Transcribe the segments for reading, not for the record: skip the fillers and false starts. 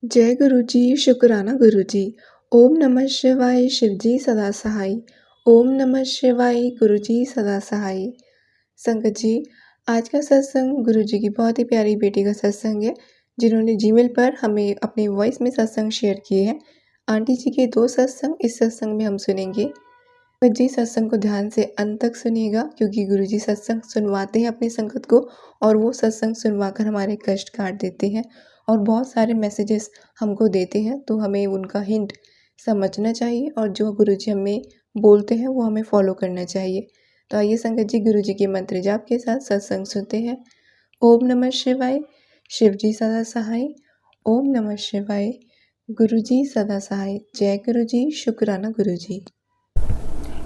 जय गुरु जी, शुक्राना गुरु जी। ओम नमः शिवाय, शिव जी सदा सहाय। ओम नमः शिवाय, गुरु जी सदा सहाय। संगत जी, आज का सत्संग गुरु जी की बहुत ही प्यारी बेटी का सत्संग है, जिन्होंने जीमेल पर हमें अपने वॉइस में सत्संग शेयर किए हैं। आंटी जी के 2 सत्संग इस सत्संग में हम सुनेंगे। संगत जी, सत्संग को ध्यान से अंत तक सुनिएगा, क्योंकि गुरु जी सत्संग सुनवाते हैं अपनी संगत को, और वो सत्संग सुनवाकर हमारे कष्ट काट देते हैं और बहुत सारे मैसेजेस हमको देते हैं। तो हमें उनका हिंट समझना चाहिए और जो गुरु जी हमें बोलते हैं वो हमें फॉलो करना चाहिए। तो आइए संगत जी, गुरु जी के मंत्र जाप के साथ सत्संग सुनते हैं। ओम नमः शिवाय, शिव जी सदा सहाय। ओम नमः शिवाय, गुरु जी सदा सहाय। जय गुरु जी, शुक्राना गुरु जी।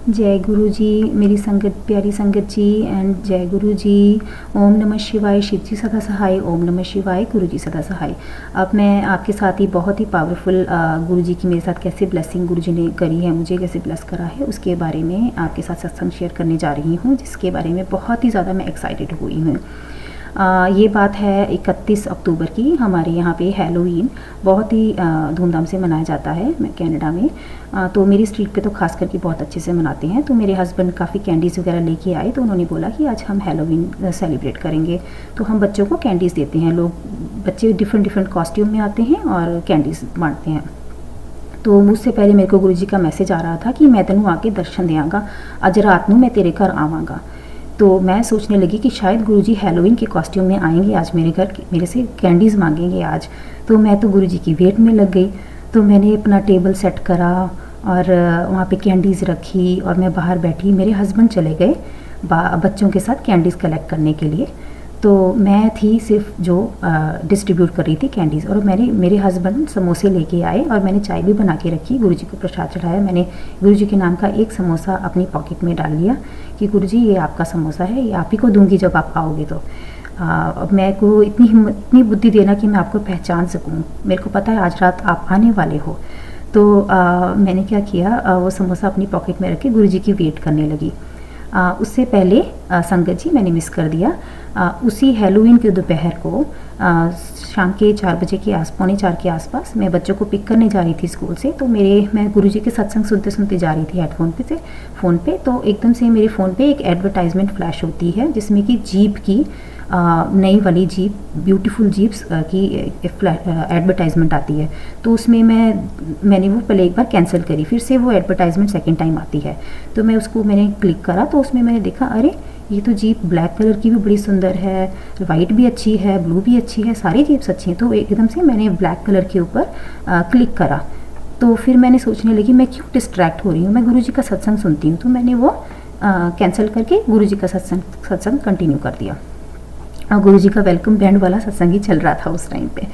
जय गुरु जी, मेरी संगत, प्यारी संगत जी, एंड जय गुरु जी। ओम नमः शिवाय, शिव जी सदा सहाय। ओम नमः शिवाय, गुरु जी सदा सहाय। अब मैं आपके साथ ही बहुत ही पावरफुल गुरु जी की मेरे साथ कैसे ब्लेसिंग गुरु जी ने करी है, मुझे कैसे ब्लेस करा है, उसके बारे में आपके साथ सत्संग शेयर करने जा रही हूँ, जिसके बारे में बहुत ही ज़्यादा मैं एक्साइटेड हुई हूँ। ये बात है 31 अक्टूबर की। हमारे यहाँ पे हैलोवीन बहुत ही धूमधाम से मनाया जाता है कनाडा में। तो मेरी स्ट्रीट पे तो खास करके बहुत अच्छे से मनाते हैं। तो मेरे हस्बैंड काफ़ी कैंडीज़ वगैरह लेके आए, तो उन्होंने बोला कि आज हम हैलोवीन सेलिब्रेट करेंगे। तो हम बच्चों को कैंडीज़ देते हैं। बच्चे डिफरेंट डिफरेंट कॉस्ट्यूम में आते हैं और कैंडीज़ बांटते हैं। तो मुझसे पहले मेरे को गुरुजी का मैसेज आ रहा था कि मैं तेनू आके दर्शन देंगा, अज रात नू मैं तेरे घर आवांगा। तो मैं सोचने लगी कि शायद गुरुजी हैलोवीन के कॉस्ट्यूम में आएंगे आज मेरे घर, मेरे से कैंडीज़ मांगेंगे आज। तो मैं तो गुरुजी की वेट में लग गई। तो मैंने अपना टेबल सेट करा और वहाँ पे कैंडीज़ रखी और मैं बाहर बैठी। मेरे हस्बैंड चले गए बच्चों के साथ कैंडीज़ कलेक्ट करने के लिए। तो मैं थी सिर्फ जो डिस्ट्रीब्यूट कर रही थी कैंडीज़, और मेरे हस्बैंड समोसे लेके आए और मैंने चाय भी बना के रखी। गुरुजी को प्रसाद चढ़ाया। मैंने गुरुजी के नाम का एक समोसा अपनी पॉकेट में डाल लिया कि गुरुजी ये आपका समोसा है, ये आप ही को दूंगी जब आप आओगे। तो अब मेरे को इतनी हिम्मत, इतनी बुद्धि देना कि मैं आपको पहचान सकूँ। मेरे को पता है आज रात आप आने वाले हो। तो मैंने क्या किया, वो समोसा अपनी पॉकेट में रख के गुरुजी की वेट करने लगी। उससे पहले संगत जी मैंने मिस कर दिया। उसी हैलोवीन के दोपहर को शाम के 4 बजे के पौने 4 के आसपास मैं बच्चों को पिक करने जा रही थी स्कूल से। तो मैं गुरुजी के सत्संग सुनते सुनते जा रही थी हेडफोन पे से फ़ोन पे। तो एकदम से मेरे फ़ोन पे एक एडवर्टाइजमेंट फ्लैश होती है, जिसमें कि जीप की नई वाली जीप, ब्यूटीफुल जीप्स की एडवर्टाइजमेंट आती है। तो उसमें मैंने वो पहले एक बार कैंसिल करी, फिर से वो एडवर्टाइजमेंट सेकंड टाइम आती है। तो मैंने क्लिक करा, तो उसमें मैंने देखा, अरे ये तो जीप ब्लैक कलर की भी बड़ी सुंदर है, वाइट भी अच्छी है, ब्लू भी अच्छी है, सारी जीप्स अच्छी हैं। तो एकदम से मैंने ब्लैक कलर के ऊपर क्लिक करा। तो फिर मैंने सोचने लगी मैं क्यों डिस्ट्रैक्ट हो रही हूँ, मैं गुरुजी का सत्संग सुनती हूँ। तो मैंने वो कैंसिल करके गुरुजी का सत्संग कंटिन्यू कर दिया। और गुरुजी का वेलकम बैंड वाला सत्संग ही चल रहा था उस टाइम पे।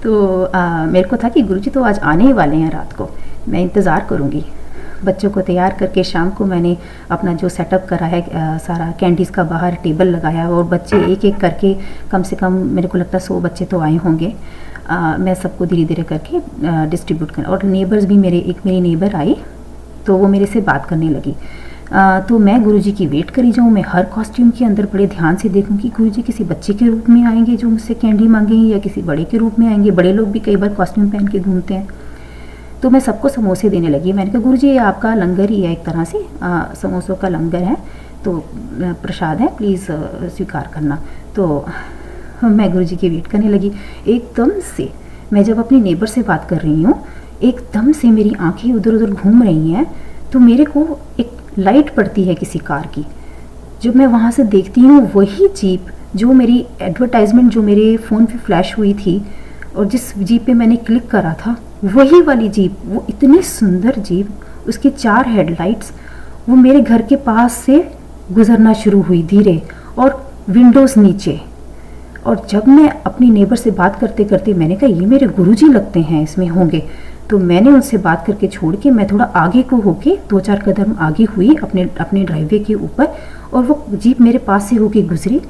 तो मेरे को था कि गुरुजी तो आज आने ही वाले हैं रात को, मैं इंतज़ार करूँगी। बच्चों को तैयार करके शाम को मैंने अपना जो सेटअप करा है, सारा कैंडीज़ का बाहर टेबल लगाया, और बच्चे एक एक करके, कम से कम मेरे को लगता है 100 बच्चे तो आए होंगे। मैं सबको धीरे धीरे करके डिस्ट्रीब्यूट कर, और नेबर्स भी मेरी नेबर आई, तो वो मेरे से बात करने लगी। तो मैं गुरुजी की वेट करी जाऊँ। मैं हर कॉस्ट्यूम के अंदर बड़े ध्यान से देखूँ कि गुरुजी किसी बच्चे के रूप में आएंगे जो मुझसे कैंडी मांगेंगे, या किसी बड़े के रूप में आएंगे। बड़े लोग भी कई बार कॉस्ट्यूम पहन के घूमते हैं। तो मैं सबको समोसे देने लगी। मैंने कहा गुरुजी ये आपका लंगर ही है, एक तरह से समोसों का लंगर है, तो प्रसाद है, प्लीज़ स्वीकार करना। तो मैं गुरुजी की वेट करने लगी। एकदम से मैं जब अपनी नेबर से बात कर रही हूँ, एकदम से मेरी आंखें उधर उधर घूम रही हैं। तो मेरे को एक लाइट पड़ती है किसी कार की। जब मैं वहाँ से देखती हूँ, वही जीप जो मेरी एडवर्टाइजमेंट जो मेरे फ़ोन पे फ्लैश हुई थी और जिस जीप पे मैंने क्लिक करा था, वही वाली जीप, वो इतनी सुंदर जीप, उसकी 4 हेडलाइट्स, वो मेरे घर के पास से गुजरना शुरू हुई धीरे, और विंडोज़ नीचे। और जब मैं अपनी नेबर से बात करते करते मैंने कहा ये मेरे गुरुजी लगते हैं, इसमें होंगे। तो मैंने उनसे बात करके छोड़ के मैं थोड़ा आगे को होके 2-4 कदम आगे हुई अपने ड्राइववे के ऊपर, और वो जीप मेरे पास से होके गुजरी,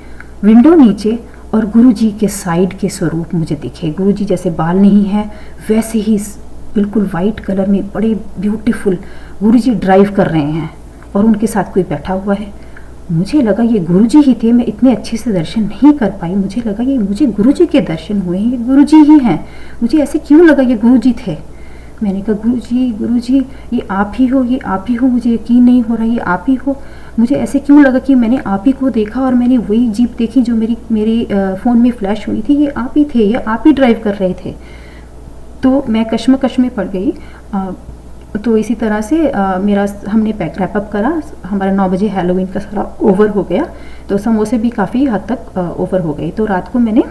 विंडो नीचे, और गुरुजी के साइड के स्वरूप मुझे दिखे। गुरुजी जैसे बाल नहीं है वैसे ही बिल्कुल वाइट कलर में बड़े ब्यूटीफुल गुरुजी ड्राइव कर रहे हैं, और उनके साथ कोई बैठा हुआ है। मुझे लगा ये गुरुजी ही थे, मैं इतने अच्छे से दर्शन नहीं कर पाई, मुझे लगा ये मुझे गुरुजी के दर्शन हुए हैं, ये गुरुजी ही हैं। मुझे ऐसे क्यों लगा ये गुरुजी थे। मैंने कहा गुरुजी ये आप ही हो, ये आप ही हो, मुझे यकीन नहीं हो रहा ये आप ही हो। मुझे ऐसे क्यों लगा कि मैंने आप ही को देखा और मैंने वही जीप देखी जो मेरे फ़ोन में फ्लैश हुई थी, ये आप ही थे, ये आप ही ड्राइव कर रहे थे। तो मैं कश्मकश में पड़ गई। तो इसी तरह से हमने पैक रैप अप करा, हमारा 9 बजे हैलोवीन का सारा ओवर हो गया। तो समोसे भी काफ़ी हद तक ओवर हो गए। तो रात को मैंने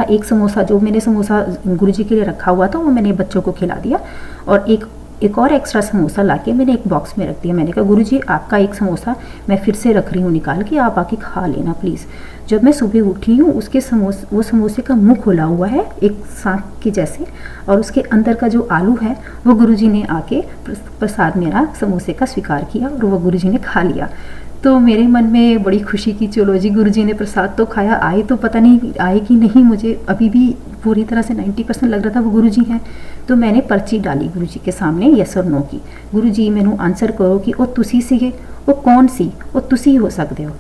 एक समोसा जो मैंने समोसा गुरुजी के लिए रखा हुआ था वो मैंने बच्चों को खिला दिया, और एक और एक्स्ट्रा समोसा लाके मैंने एक बॉक्स में रख दिया। मैंने कहा गुरुजी आपका एक समोसा मैं फिर से रख रही हूँ निकाल के, आप आके खा लेना प्लीज़। जब मैं सुबह उठी हूँ वो समोसे का मुंह खुला हुआ है एक सांप के जैसे, और उसके अंदर का जो आलू है वो गुरुजी ने आके प्रसाद मेरा समोसे का स्वीकार किया और वो गुरुजी ने खा लिया। तो मेरे मन में बड़ी खुशी की, चलो जी गुरुजी ने प्रसाद तो खाया, आए तो पता नहीं आए कि नहीं, मुझे अभी भी पूरी तरह से 90% लग रहा था वो गुरुजी हैं। तो मैंने पर्ची डाली गुरुजी के सामने यस और नो की, गुरुजी मैनू आंसर करो कि वो तुसी सीगे, वो कौन सी, वो तुसी हो सकते हो।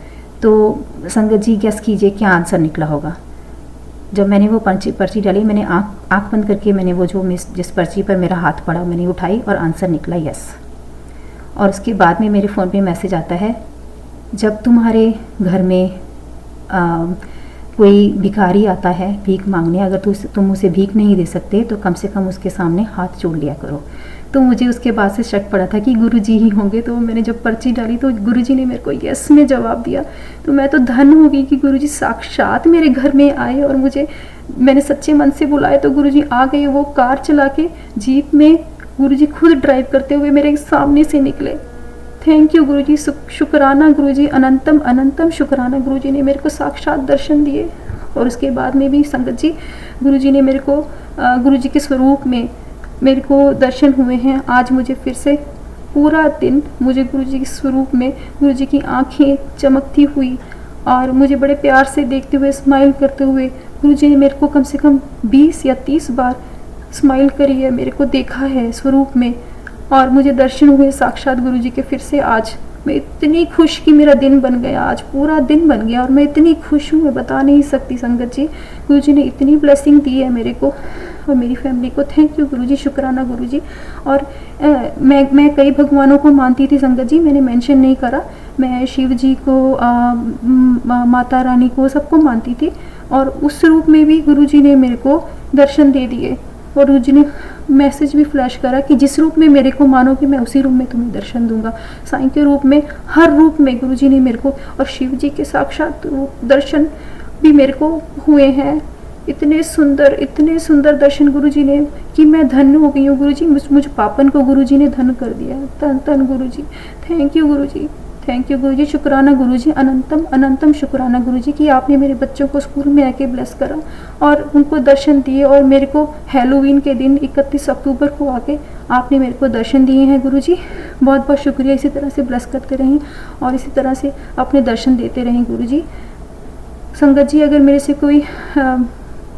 तो संगत जी गैस कीजिए क्या आंसर निकला होगा। जब मैंने वो पर्ची डाली, मैंने आँख बंद करके मैंने वो जिस पर्ची पर मेरा हाथ पड़ा मैंने उठाई और आंसर निकला यस। और उसके बाद में मेरे फ़ोन पे मैसेज आता है, जब तुम्हारे घर में कोई भिखारी आता है भीख मांगने, अगर तुम उसे भीख नहीं दे सकते तो कम से कम उसके सामने हाथ जोड़ लिया करो। तो मुझे उसके बाद से शक पड़ा था कि गुरुजी ही होंगे। तो मैंने जब पर्ची डाली तो गुरुजी ने मेरे को यस में जवाब दिया। तो मैं तो धन्य हो गई कि गुरुजी साक्षात मेरे घर में आए और मैंने सच्चे मन से बुलाया तो गुरुजी आ गए। वो कार चला के जीप में गुरुजी खुद ड्राइव करते हुए मेरे सामने से निकले। थैंक यू गुरुजी, शुक्राना गुरुजी, अनंतम अनंतम शुक्राना। गुरुजी ने मेरे को साक्षात दर्शन दिए। और उसके बाद में भी संगत जी गुरुजी ने मेरे को गुरुजी के स्वरूप में मेरे को दर्शन हुए हैं। आज मुझे फिर से पूरा दिन मुझे गुरुजी के स्वरूप में गुरुजी की आंखें चमकती हुई और मुझे बड़े प्यार से देखते हुए स्माइल करते हुए गुरुजी ने मेरे को कम से कम 20 या 30 बार स्माइल करी है, मेरे को देखा है स्वरूप में और मुझे दर्शन हुए साक्षात गुरुजी के। फिर से आज मैं इतनी खुश कि मेरा दिन बन गया, आज पूरा दिन बन गया और मैं इतनी खुश हूँ मैं बता नहीं सकती संगत जी। गुरुजी ने इतनी ब्लेसिंग दी है मेरे को और मेरी फैमिली को। थैंक यू गुरुजी, शुक्राना गुरुजी। और मैं कई भगवानों को मानती थी संगत जी, मैंने मेंशन नहीं करा। मैं शिव जी को माता रानी को सबको मानती थी और उस रूप में भी गुरुजी ने मेरे को दर्शन दे दिए और गुरुजी ने मैसेज भी फ्लैश करा कि जिस रूप में मेरे को मानो कि मैं उसी रूप में तुम्हें दर्शन दूंगा। साईं के रूप में, हर रूप में गुरुजी ने मेरे को, और शिव जी के साक्षात दर्शन भी मेरे को हुए हैं। इतने सुंदर दर्शन गुरुजी ने कि मैं धन्य हो गई हूँ। गुरुजी मुझ पापन को गुरुजी ने धन्य कर दिया। धन धन Guruji, thank you Guruji, thank you Guruji, शुक्राना गुरुजी, अनंतम अनंतम शुक्राना गुरुजी कि आपने मेरे बच्चों को स्कूल में आके ब्लेस करा और उनको दर्शन दिए और मेरे को हैलोवीन के दिन 31 अक्टूबर को आके आपने मेरे को दर्शन दिए हैं। गुरुजी बहुत बहुत शुक्रिया, इसी तरह से ब्लेस करते रहें और इसी तरह से अपने दर्शन देते रहें गुरुजी। संगत जी अगर मेरे से कोई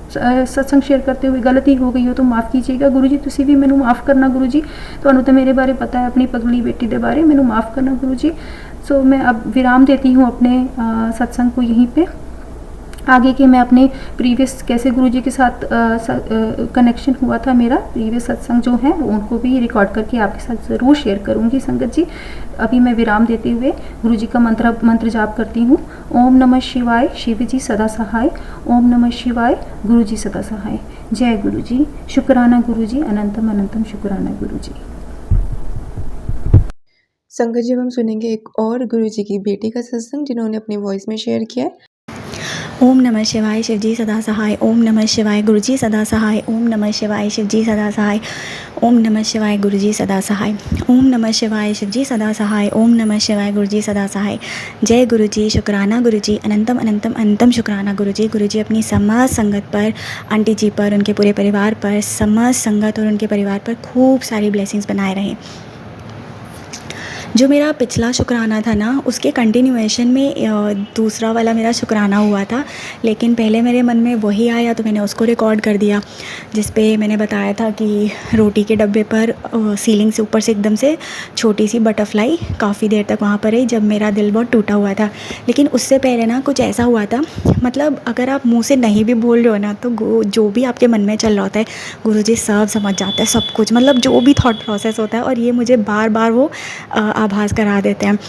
सत्संग शेयर करते हुए गलती हो गई हो तो माफ़ कीजिएगा गुरुजी। तुसी भी मैनू माफ़ करना गुरुजी, तुहानू तो मेरे बारे पता है, अपनी पगली बेटी के बारे, मैनू माफ़ करना गुरुजी। सो मैं अब विराम देती हूँ अपने सत्संग को यहीं पे। आगे के मैं अपने प्रीवियस कैसे गुरुजी के साथ कनेक्शन हुआ था मेरा, प्रीवियस सत्संग जो है वो उनको भी रिकॉर्ड करके आपके साथ ज़रूर शेयर करूँगी संगत जी। अभी मैं विराम देते हुए गुरुजी का मंत्र जाप करती हूँ। ओम नमः शिवाय, शिव जी सदा सहाय। ओम नमः शिवाय, गुरुजी सदा सहाय। जय गुरुजी, शुक्राना गुरुजी, अनंतम अनंतम शुक्राना गुरुजी। संगत जी हम सुनेंगे एक और गुरुजी की बेटी का सत्संग जिन्होंने अपनी वॉइस में शेयर किया है। ओम नमः शिवाय, शिवजी सदा सहाय। ओम नमः शिवाय, गुरुजी सदा सहाय। ओम नमः शिवाय, शिवजी सदा सहाय। ओम नमः शिवाय, गुरुजी सदा सहाय। ओम नमः शिवाय, शिवजी सदा सहाय। ओम नमः शिवाय, गुरुजी सदा सहाय। जय गुरुजी, शुक्राना गुरुजी, अनंतम अनंतम अनंतम शुक्राना गुरुजी। गुरुजी अपनी समस्त संगत पर, आंटी जी पर, उनके पूरे परिवार पर, समस्त संगत और उनके परिवार पर खूब सारी ब्लेसिंग्स बनाए रहें। जो मेरा पिछला शुक्राना था ना, उसके कंटिन्यूएशन में दूसरा वाला मेरा शुक्राना हुआ था, लेकिन पहले मेरे मन में वही आया तो मैंने उसको रिकॉर्ड कर दिया, जिस पे मैंने बताया था कि रोटी के डब्बे पर सीलिंग से ऊपर से एकदम से छोटी सी बटरफ्लाई काफ़ी देर तक वहाँ पर रही, जब मेरा दिल बहुत टूटा हुआ था। लेकिन उससे पहले ना कुछ ऐसा हुआ था, मतलब अगर आप मुँह से नहीं भी बोल रहे हो ना, तो जो भी आपके मन में चल रहा होता है, गुरुजी सब समझ जाते हैं, सब कुछ, मतलब जो भी थॉट प्रोसेस होता है। और ये मुझे बार बार वो आभास करा देते हैं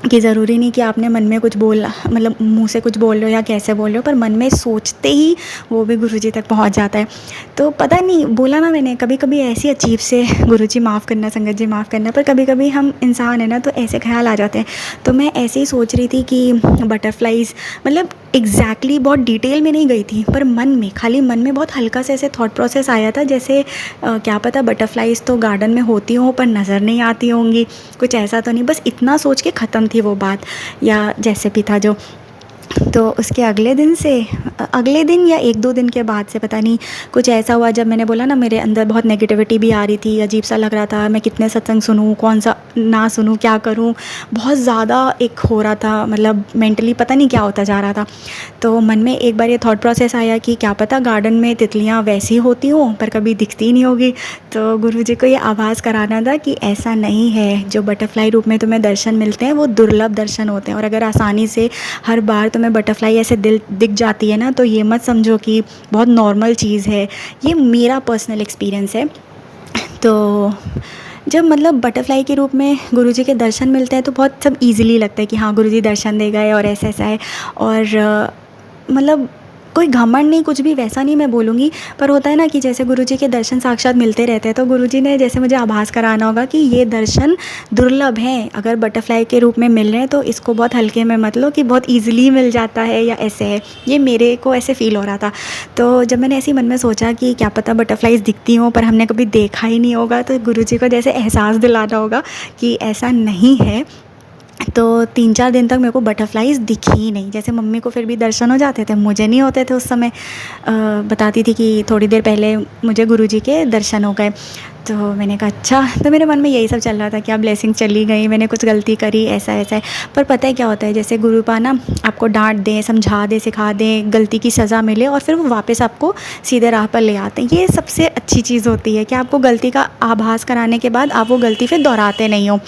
कि ज़रूरी नहीं कि आपने मन में कुछ बोला, मतलब मुंह से कुछ बोल रहे हो या कैसे बोल रहे हो, पर मन में सोचते ही वो भी गुरुजी तक पहुंच जाता है। तो पता नहीं, बोला ना मैंने, कभी कभी ऐसी अजीब से, गुरुजी माफ़ करना, संगत जी माफ़ करना, पर कभी कभी हम इंसान है ना, तो ऐसे ख्याल आ जाते हैं। तो मैं ऐसे ही सोच रही थी कि बटरफ्लाइज़, मतलब एग्जैक्टली बहुत डिटेल में नहीं गई थी, पर मन में, खाली मन में बहुत हल्का से ऐसे थॉट प्रोसेस आया था, जैसे क्या पता बटरफ्लाइज़ तो गार्डन में होती हों पर नज़र नहीं आती होंगी, कुछ ऐसा तो नहीं, बस इतना सोच के ख़त्म थी वो बात, या जैसे भी था जो। तो उसके अगले दिन या 1-2 दिन के बाद से पता नहीं कुछ ऐसा हुआ, जब मैंने बोला ना मेरे अंदर बहुत नेगेटिविटी भी आ रही थी, अजीब सा लग रहा था, मैं कितने सत्संग सुनूं, कौन सा ना सुनूं, क्या करूं, बहुत ज़्यादा एक हो रहा था, मतलब मेंटली पता नहीं क्या होता जा रहा था। तो मन में एक बार ये थॉट प्रोसेस आया कि क्या पता गार्डन में तितलियाँ वैसी होती हों पर कभी दिखती नहीं होगी। तो गुरुजी को ये आभास कराना था कि ऐसा नहीं है, जो बटरफ्लाई रूप में तुम्हें दर्शन मिलते हैं वो दुर्लभ दर्शन होते हैं, और अगर आसानी से हर बार तुम्हें बटरफ्लाई ऐसे दिख जाती है ना, तो ये मत समझो कि बहुत नॉर्मल चीज़ है। ये मेरा पर्सनल एक्सपीरियंस है। तो जब मतलब बटरफ्लाई के रूप में गुरुजी के दर्शन मिलते हैं तो बहुत सब इजीली लगता है कि हाँ गुरुजी दर्शन दे गए और ऐसा ऐसा है। और मतलब कोई घमंड नहीं, कुछ भी वैसा नहीं मैं बोलूँगी, पर होता है ना कि जैसे गुरुजी के दर्शन साक्षात मिलते रहते हैं, तो गुरुजी ने जैसे मुझे आभास कराना होगा कि ये दर्शन दुर्लभ हैं, अगर बटरफ्लाई के रूप में मिल रहे हैं तो इसको बहुत हल्के में मत लो कि बहुत ईजिली मिल जाता है या ऐसे है। ये मेरे को ऐसे फ़ील हो रहा था। तो जब मैंने ऐसे ही मन में सोचा कि क्या पता बटरफ्लाइज दिखती हों पर हमने कभी देखा ही नहीं होगा, तो गुरुजी को जैसे एहसास दिलाना होगा कि ऐसा नहीं है। तो 3-4 दिन तक मेरे को बटरफ्लाइज़ दिखी ही नहीं। जैसे मम्मी को फिर भी दर्शन हो जाते थे, मुझे नहीं होते थे उस समय। बताती थी कि थोड़ी देर पहले मुझे गुरुजी के दर्शन हो गए। तो मैंने कहा अच्छा, तो मेरे मन में यही सब चल रहा था कि अब ब्लेसिंग चली गई, मैंने कुछ गलती करी, ऐसा ऐसा है। पर पता है क्या होता है, जैसे गुरुपा ना आपको डांट दें, समझा दें, सिखा दें, गलती की सज़ा मिले और फिर वो वापस आपको सीधे राह पर ले आते हैं। ये सबसे अच्छी चीज़ होती है कि आपको गलती का आभास कराने के बाद आप वो गलती फिर दोहराते नहीं हो।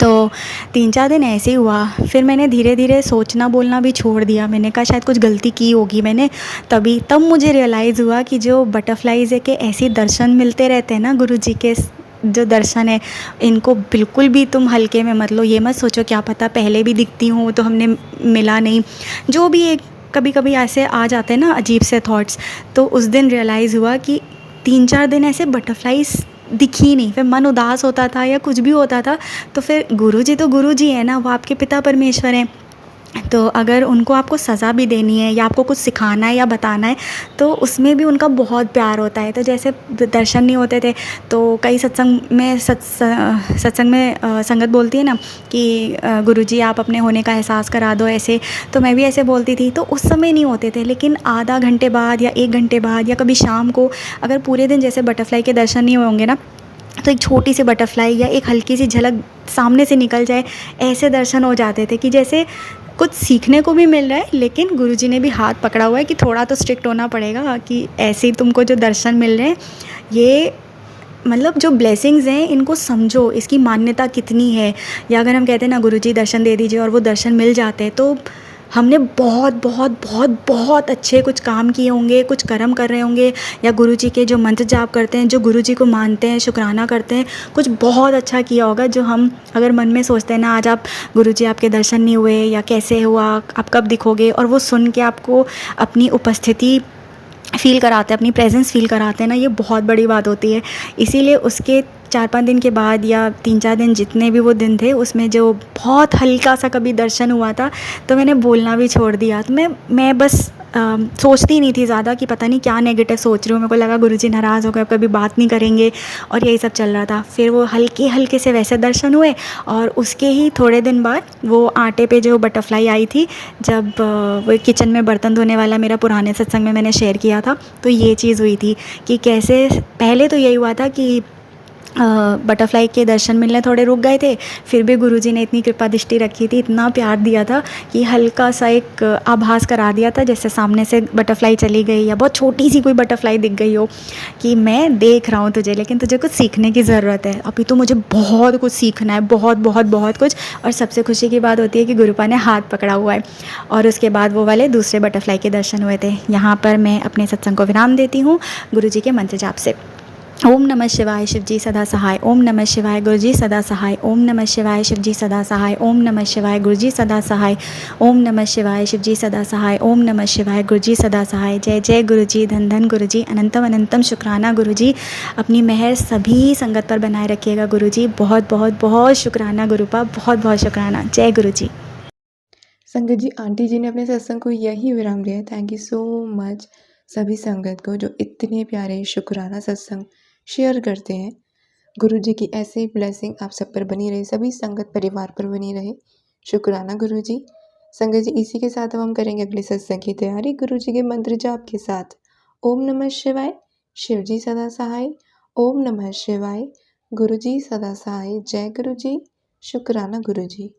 तो 3-4 दिन ऐसे ही हुआ। फिर मैंने धीरे धीरे सोचना बोलना भी छोड़ दिया। मैंने कहा शायद कुछ गलती की होगी मैंने, तब मुझे रियलाइज़ हुआ कि जो बटरफ्लाइज़ है के ऐसे दर्शन मिलते रहते हैं ना, गुरुजी के जो दर्शन है, इनको बिल्कुल भी तुम हल्के में मत लो। ये मत सोचो क्या पता पहले भी दिखती हूँ तो हमने मिला नहीं, जो भी एक कभी कभी ऐसे आ जाते हैं ना अजीब से थॉट्स। तो उस दिन रियलाइज़ हुआ कि 3-4 दिन ऐसे बटरफ्लाइज़ दिखी नहीं। फिर मन उदास होता था या कुछ भी होता था, तो फिर गुरुजी तो गुरुजी है ना, वो आपके पिता परमेश्वर हैं। तो अगर उनको आपको सज़ा भी देनी है या आपको कुछ सिखाना है या बताना है, तो उसमें भी उनका बहुत प्यार होता है। तो जैसे दर्शन नहीं होते थे तो कई सत्संग में संगत बोलती है ना कि गुरुजी आप अपने होने का एहसास करा दो ऐसे। तो मैं भी ऐसे बोलती थी, तो उस समय नहीं होते थे। लेकिन आधा घंटे बाद या 1 घंटे बाद या कभी शाम को, अगर पूरे दिन जैसे बटरफ्लाई के दर्शन नहीं होंगे ना, तो एक छोटी सी बटरफ्लाई या एक हल्की सी झलक सामने से निकल जाए, ऐसे दर्शन हो जाते थे कि जैसे कुछ सीखने को भी मिल रहा है। लेकिन गुरुजी ने भी हाथ पकड़ा हुआ है कि थोड़ा तो स्ट्रिक्ट होना पड़ेगा, कि ऐसे ही तुमको जो दर्शन मिल रहे हैं, ये मतलब जो ब्लेसिंग्स हैं इनको समझो, इसकी मान्यता कितनी है। या अगर हम कहते हैं ना गुरुजी दर्शन दे दीजिए और वो दर्शन मिल जाते हैं, तो हमने बहुत बहुत बहुत बहुत अच्छे कुछ काम किए होंगे, कुछ कर्म कर रहे होंगे, या गुरुजी के जो मंत्र जाप करते हैं, जो गुरुजी को मानते हैं, शुक्राना करते हैं, कुछ बहुत अच्छा किया होगा। जो हम अगर मन में सोचते हैं ना आज आप गुरुजी आपके दर्शन नहीं हुए या कैसे हुआ, आप कब दिखोगे, और वो सुन के आपको अपनी उपस्थिति फ़ील कराते हैं, अपनी प्रेजेंस फ़ील कराते हैं ना, ये बहुत बड़ी बात होती है। इसीलिए उसके 4-5 दिन के बाद या 3-4 दिन जितने भी वो दिन थे, उसमें जो बहुत हल्का सा कभी दर्शन हुआ था, तो मैंने बोलना भी छोड़ दिया। तो मैं बस सोचती नहीं थी ज़्यादा कि पता नहीं क्या नेगेटिव सोच रही हूँ। मेरे को लगा गुरुजी नाराज़ हो गए, कभी बात नहीं करेंगे, और यही सब चल रहा था। फिर वो हल्के हल्के से वैसे दर्शन हुए, और उसके ही थोड़े दिन बाद वो आटे पे जो बटरफ्लाई आई थी, जब वो किचन में बर्तन धोने वाला मेरा पुराने सत्संग में मैंने शेयर किया था, तो ये चीज़ हुई थी कि कैसे पहले तो यही हुआ था कि बटरफ्लाई के दर्शन मिलने थोड़े रुक गए थे, फिर भी गुरुजी ने इतनी कृपा दृष्टि रखी थी, इतना प्यार दिया था कि हल्का सा एक आभास करा दिया था जैसे सामने से बटरफ्लाई चली गई या बहुत छोटी सी कोई बटरफ्लाई दिख गई हो कि मैं देख रहा हूँ तुझे, लेकिन तुझे कुछ सीखने की ज़रूरत है, अभी तो मुझे बहुत कुछ सीखना है, बहुत बहुत बहुत कुछ। और सबसे खुशी की बात होती है कि गुरुपा ने हाथ पकड़ा हुआ है और उसके बाद वो वाले दूसरे बटरफ्लाई के दर्शन हुए थे। यहाँ पर मैं अपने सत्संग को विराम देती हूँ गुरुजी के मंत्र जाप से। ओम नमः शिवाय शिवजी सदा सहाय। ओम नमः शिवाय गुरुजी सदा सहाय। ओम नमः शिवाय शिवजी सदा सहाय। ओम नमः शिवाय गुरुजी सदा सहाय। ओम नमः शिवाय शिवजी सदा सहाय। ओम नमः शिवाय गुरुजी सदा सहाय। जय जय गुरुजी, धन धन गुरुजी, अनंतम अनंतम शुक्राना गुरुजी। अपनी मेहर सभी संगत पर बनाए रखिएगा गुरुजी। बहुत बहुत बहुत शुक्राना गुरुपा, बहुत बहुत शुक्राना। जय गुरुजी। संगत जी, आंटी जी ने अपने सत्संग को यही विराम दिया है। थैंक यू सो मच सभी संगत को जो इतने प्यारे शुक्राना सत्संग शेयर करते हैं। गुरु जी की ऐसी ब्लेसिंग आप सब पर बनी रहे, सभी संगत परिवार पर बनी रहे। शुक्राना गुरु जी। संगत जी, इसी के साथ हम करेंगे अगले सत्संग की तैयारी गुरु जी के मंत्र जाप के साथ। ओम नमः शिवाय, शिव जी सदा सहाय। ओम नमः शिवाय, गुरु जी सदा सहाय। जय गुरु जी, शुक्राना गुरु जी।